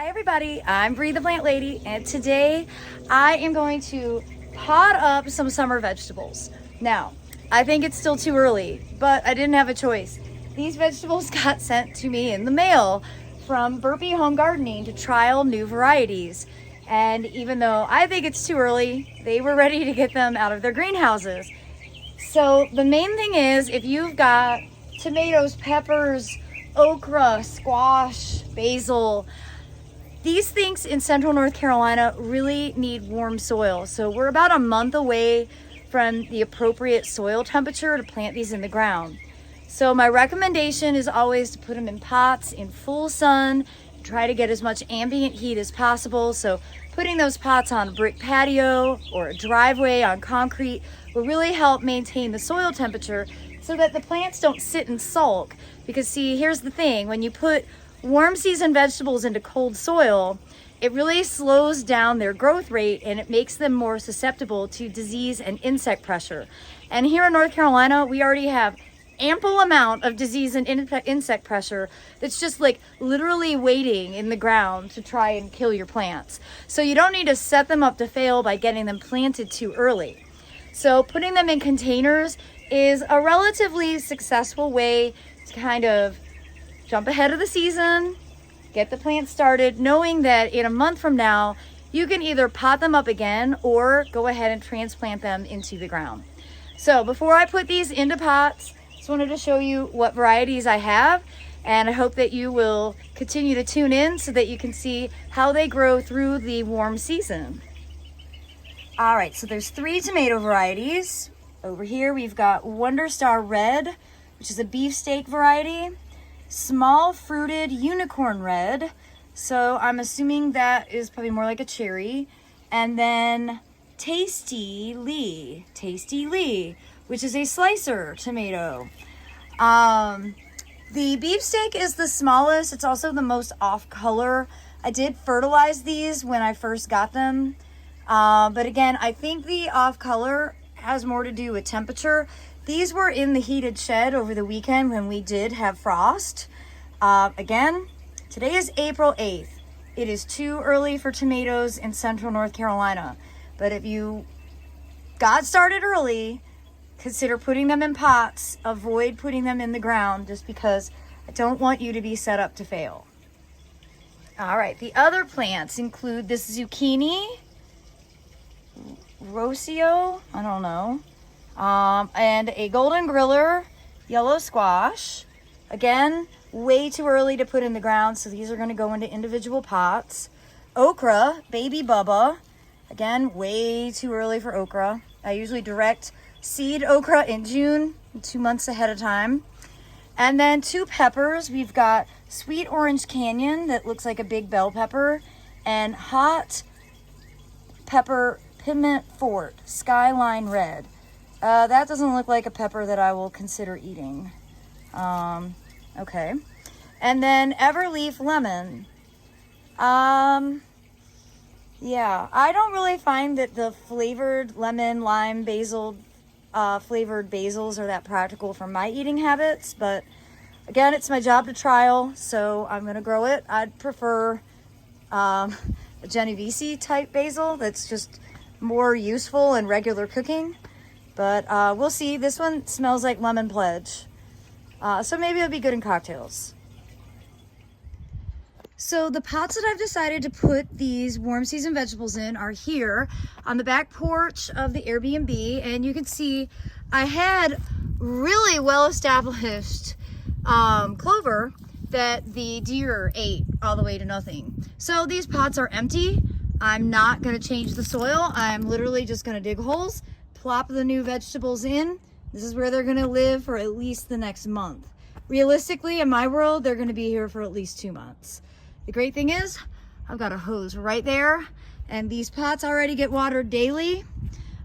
Hi everybody, I'm Bree the Plant Lady, and today I am going to pot up some summer vegetables. Now, I think it's still too early, but I didn't have a choice. These vegetables got sent to me in the mail from Burpee Home Gardening to trial new varieties. And even though I think it's too early, they were ready to get them out of their greenhouses. So the main thing is, if you've got tomatoes, peppers, okra, squash, basil, these things in central North Carolina really need warm soil. So we're about a month away from the appropriate soil temperature to plant these in the ground. So my recommendation is always to put them in pots in full sun, try to get as much ambient heat as possible. So putting those pots on a brick patio or a driveway on concrete will really help maintain the soil temperature so that the plants don't sit and sulk. Because see, here's the thing, when you put warm season vegetables into cold soil, it really slows down their growth rate and it makes them more susceptible to disease and insect pressure. And here in North Carolina, we already have ample amount of disease and insect pressure that's just like literally waiting in the ground to try and kill your plants. So you don't need to set them up to fail by getting them planted too early. So putting them in containers is a relatively successful way to kind of jump ahead of the season, get the plants started, knowing that in a month from now, you can either pot them up again or go ahead and transplant them into the ground. So before I put these into pots, just wanted to show you what varieties I have, and I hope that you will continue to tune in so that you can see how they grow through the warm season. All right, so there's 3 tomato varieties. Over here, we've got Wonder Star Red, which is a beefsteak variety. Small fruited unicorn red, so I'm assuming that is probably more like a cherry. And then Tasty Lee, which is a slicer tomato. The beefsteak is the smallest. It's also the most off color. I did fertilize these when I first got them, but again, I think the off color has more to do with temperature. These were in the heated shed over the weekend when we did have frost. Again, today is April 8th. It is too early for tomatoes in central North Carolina. But if you got started early, consider putting them in pots. Avoid putting them in the ground just because I don't want you to be set up to fail. All right, the other plants include this zucchini, Rocio, I don't know. And a golden griller yellow squash. Again, way too early to put in the ground, so these are going to go into individual pots. Okra, baby Bubba. Again, way too early for okra. I usually direct seed okra in June, 2 months ahead of time. And then 2 peppers. We've got Sweet Orange Canyon that looks like a big bell pepper, and Hot Pepper Piment Fort Skyline Red. That doesn't look like a pepper that I will consider eating. Okay. And then Everleaf Lemon. Yeah, I don't really find that the flavored lemon, lime, basil, flavored basils are that practical for my eating habits, but again, it's my job to trial, so I'm gonna grow it. I'd prefer a Genovese type basil that's just more useful in regular cooking. But we'll see. This one smells like lemon pledge. So maybe it'll be good in cocktails. So the pots that I've decided to put these warm season vegetables in are here on the back porch of the Airbnb. And you can see I had really well-established clover that the deer ate all the way to nothing. So these pots are empty. I'm not gonna change the soil. I'm literally just gonna dig holes, plop the new vegetables in. This is where they're gonna live for at least the next month. Realistically, in my world, they're gonna be here for at least 2 months. The great thing is, I've got a hose right there, and these pots already get watered daily.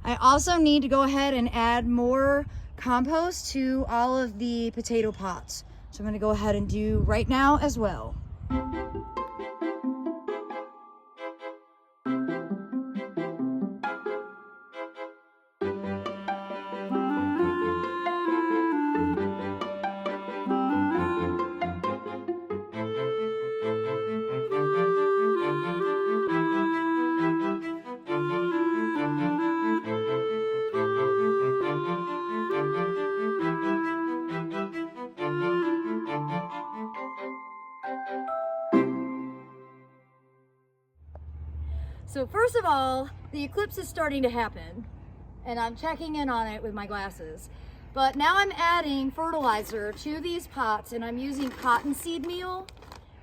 I also need to go ahead and add more compost to all of the potato pots. So I'm gonna go ahead and do right now as well. So first of all, the eclipse is starting to happen and I'm checking in on it with my glasses. But now I'm adding fertilizer to these pots and I'm using cottonseed meal,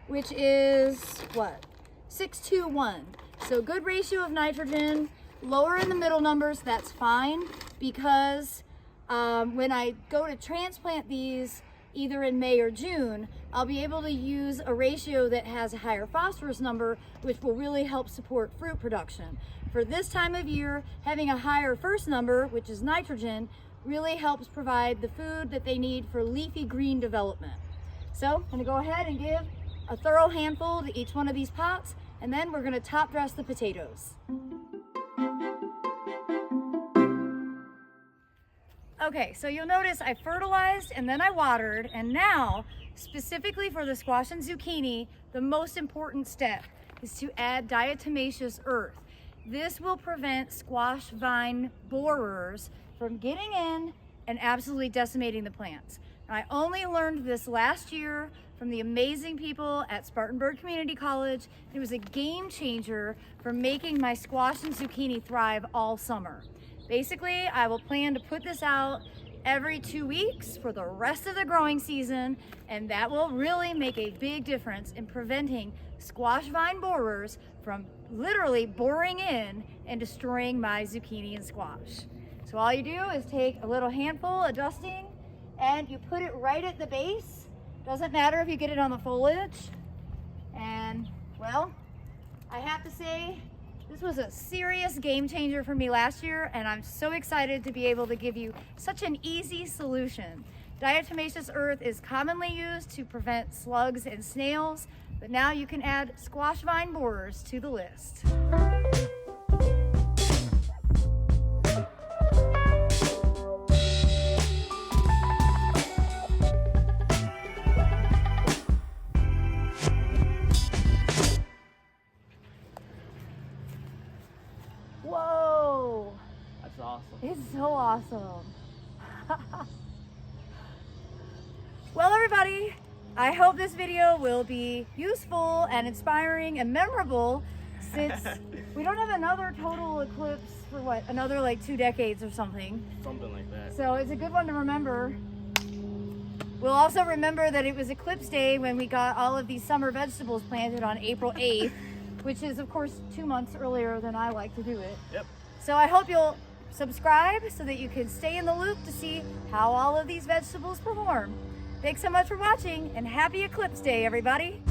which is what? 6:2:1. So good ratio of nitrogen, lower in the middle numbers, that's fine, because when I go to transplant these either in May or June, I'll be able to use a ratio that has a higher phosphorus number, which will really help support fruit production. For this time of year, having a higher first number, which is nitrogen, really helps provide the food that they need for leafy green development. So I'm gonna go ahead and give a thorough handful to each one of these pots, and then we're gonna top dress the potatoes. Okay, so you'll notice I fertilized and then I watered, and now, specifically for the squash and zucchini, the most important step is to add diatomaceous earth. This will prevent squash vine borers from getting in and absolutely decimating the plants. I only learned this last year from the amazing people at Spartanburg Community College. It was a game changer for making my squash and zucchini thrive all summer. Basically, I will plan to put this out every 2 weeks for the rest of the growing season, and that will really make a big difference in preventing squash vine borers from literally boring in and destroying my zucchini and squash. So all you do is take a little handful, adjusting, and you put it right at the base. Doesn't matter if you get it on the foliage. And well, I have to say, this was a serious game changer for me last year, and I'm so excited to be able to give you such an easy solution. Diatomaceous earth is commonly used to prevent slugs and snails, but now you can add squash vine borers to the list. Whoa! That's awesome. It's so awesome. Well, everybody, I hope this video will be useful and inspiring and memorable, since we don't have another total eclipse for what, another like 2 decades or something. Something like that. So it's a good one to remember. We'll also remember that it was eclipse day when we got all of these summer vegetables planted on April 8th, which is of course 2 months earlier than I like to do it. Yep. So I hope you'll subscribe so that you can stay in the loop to see how all of these vegetables perform. Thanks so much for watching, and happy eclipse day, everybody.